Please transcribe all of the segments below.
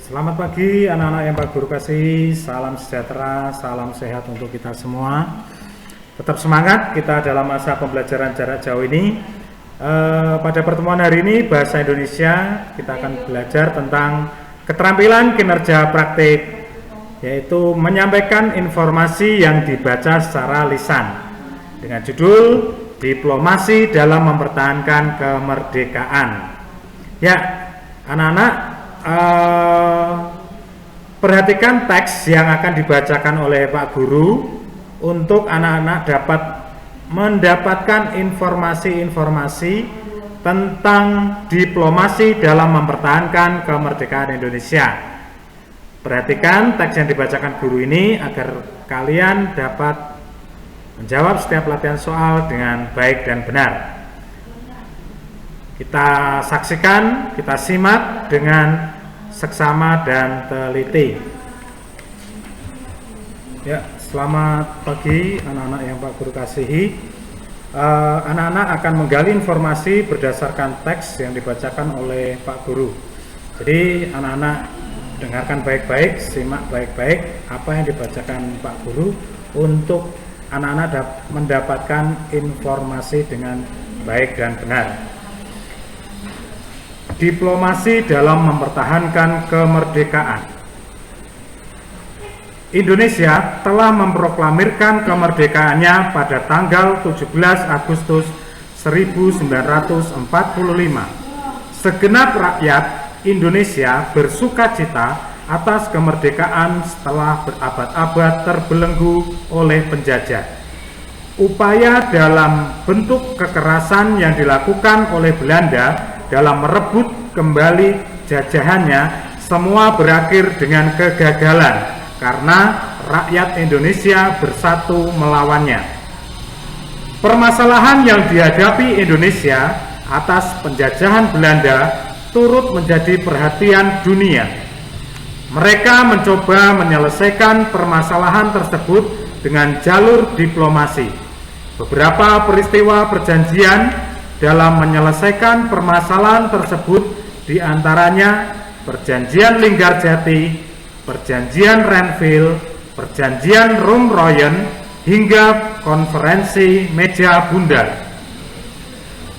Selamat pagi anak-anak yang Pak Guru kasih, salam sejahtera, salam sehat untuk kita semua. Tetap semangat kita dalam masa pembelajaran jarak jauh ini. Pada pertemuan hari ini Bahasa Indonesia kita akan belajar tentang keterampilan kinerja praktik, yaitu menyampaikan informasi yang dibaca secara lisan dengan judul Diplomasi dalam Mempertahankan Kemerdekaan. Ya, anak-anak, perhatikan teks yang akan dibacakan oleh Pak Guru untuk anak-anak dapat mendapatkan informasi-informasi tentang diplomasi dalam mempertahankan kemerdekaan Indonesia. Perhatikan teks yang dibacakan guru ini agar kalian dapat menjawab setiap latihan soal dengan baik dan benar. Kita saksikan, kita simak dengan seksama dan teliti. Ya, selamat pagi anak-anak yang Pak Guru kasihi. Anak-anak akan menggali informasi berdasarkan teks yang dibacakan oleh Pak Guru. Jadi anak-anak dengarkan baik-baik, simak baik-baik apa yang dibacakan Pak Guru untuk anak-anak mendapatkan informasi dengan baik dan benar. Diplomasi dalam mempertahankan kemerdekaan. Indonesia telah memproklamirkan kemerdekaannya pada tanggal 17 Agustus 1945. Segenap rakyat Indonesia bersukacita atas kemerdekaan setelah berabad-abad terbelenggu oleh penjajah. Upaya dalam bentuk kekerasan yang dilakukan oleh Belanda dalam merebut kembali jajahannya semua berakhir dengan kegagalan karena rakyat Indonesia bersatu melawannya. Permasalahan yang dihadapi Indonesia atas penjajahan Belanda turut menjadi perhatian dunia. Mereka mencoba menyelesaikan permasalahan tersebut dengan jalur diplomasi. Beberapa peristiwa perjanjian dalam menyelesaikan permasalahan tersebut diantaranya Perjanjian Linggarjati, Perjanjian Renville, Perjanjian Rumroyen, hingga Konferensi Meja Bundar.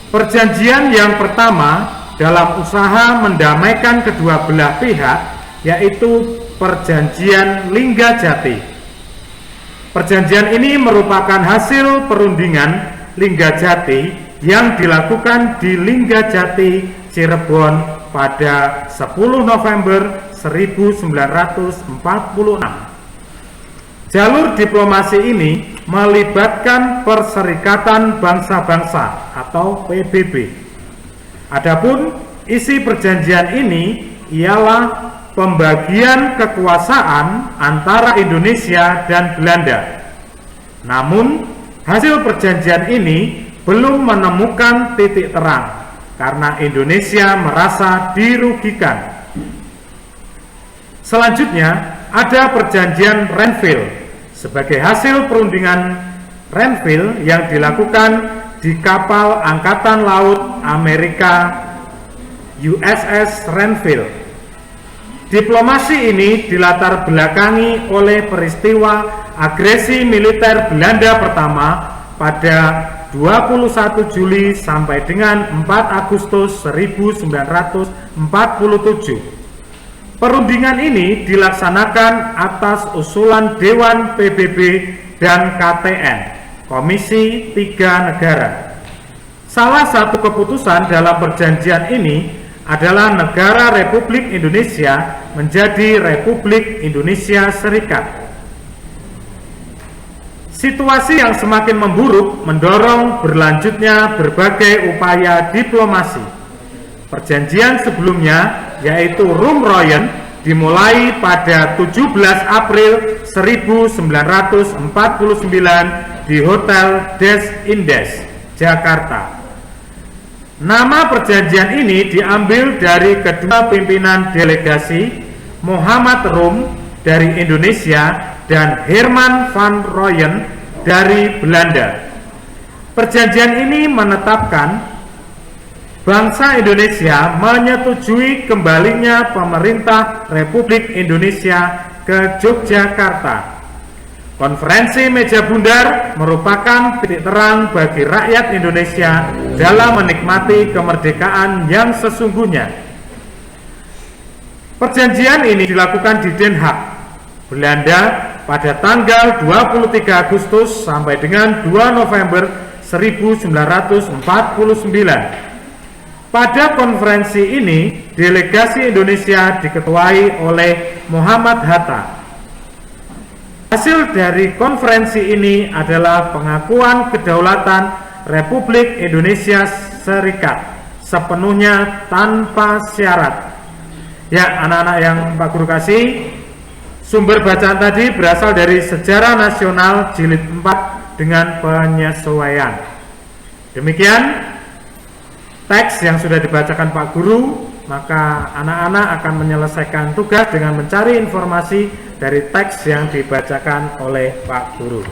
Perjanjian yang pertama dalam usaha mendamaikan kedua belah pihak yaitu Perjanjian Linggarjati. Perjanjian ini merupakan hasil perundingan Linggarjati yang dilakukan di Linggarjati, Cirebon pada 10 November 1946. Jalur diplomasi ini melibatkan Perserikatan Bangsa-Bangsa atau PBB. Adapun isi perjanjian ini ialah pembagian kekuasaan antara Indonesia dan Belanda. Namun, hasil perjanjian ini belum menemukan titik terang karena Indonesia merasa dirugikan. Selanjutnya ada Perjanjian Renville sebagai hasil perundingan Renville yang dilakukan di kapal Angkatan Laut Amerika USS Renville. Diplomasi ini dilatar belakangi oleh peristiwa agresi militer Belanda pertama pada 21 Juli sampai dengan 4 Agustus 1947. Perundingan ini dilaksanakan atas usulan Dewan PBB dan KTN, Komisi 3 Negara. Salah satu keputusan dalam perjanjian ini adalah negara Republik Indonesia menjadi Republik Indonesia Serikat. Situasi yang semakin memburuk mendorong berlanjutnya berbagai upaya diplomasi. Perjanjian sebelumnya, yaitu Rumroyen, dimulai pada 17 April 1949 di Hotel Des Indes, Jakarta. Nama perjanjian ini diambil dari kedua pimpinan delegasi, Muhammad Rum dari Indonesia dan Herman van Rooyen dari Belanda. Perjanjian ini menetapkan bangsa Indonesia menyetujui kembalinya pemerintah Republik Indonesia ke Yogyakarta. Konferensi Meja Bundar merupakan titik terang bagi rakyat Indonesia dalam menikmati kemerdekaan yang sesungguhnya. Perjanjian ini dilakukan di Den Haag, Belanda pada tanggal 23 Agustus sampai dengan 2 November 1949. Pada konferensi ini, delegasi Indonesia diketuai oleh Muhammad Hatta. Hasil dari konferensi ini adalah pengakuan kedaulatan Republik Indonesia Serikat sepenuhnya tanpa syarat. Ya, anak-anak yang Pak Guru kasih, sumber bacaan tadi berasal dari Sejarah Nasional Jilid 4 dengan penyesuaian. Demikian teks yang sudah dibacakan Pak Guru, maka anak-anak akan menyelesaikan tugas dengan mencari informasi dari teks yang dibacakan oleh Pak Guru.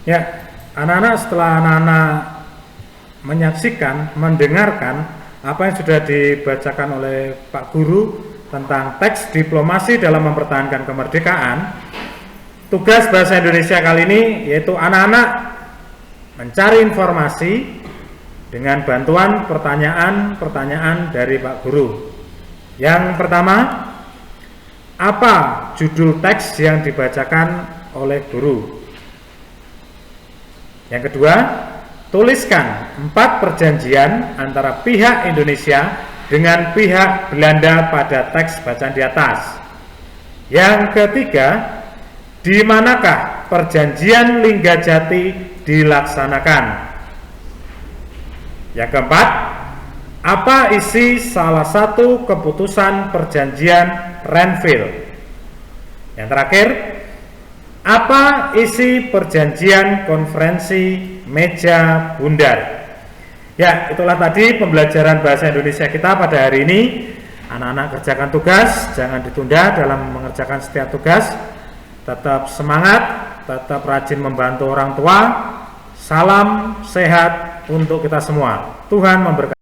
Ya, anak-anak, setelah anak-anak menyaksikan, mendengarkan apa yang sudah dibacakan oleh Pak Guru tentang teks diplomasi dalam mempertahankan kemerdekaan, tugas bahasa Indonesia kali ini yaitu anak-anak mencari informasi dengan bantuan pertanyaan-pertanyaan dari Pak Guru. Yang pertama, apa judul teks yang dibacakan oleh guru? Yang kedua, tuliskan 4 perjanjian antara pihak Indonesia dengan pihak Belanda pada teks bacaan di atas. Yang ketiga, di manakah perjanjian Linggajati dilaksanakan? Yang keempat, apa isi salah satu keputusan perjanjian Renville? Yang terakhir, apa isi perjanjian konferensi Meja Bundar? Ya, itulah tadi pembelajaran bahasa Indonesia kita pada hari ini. Anak-anak kerjakan tugas, jangan ditunda dalam mengerjakan setiap tugas. Tetap semangat, tetap rajin membantu orang tua. Salam sehat untuk kita semua. Tuhan memberkati.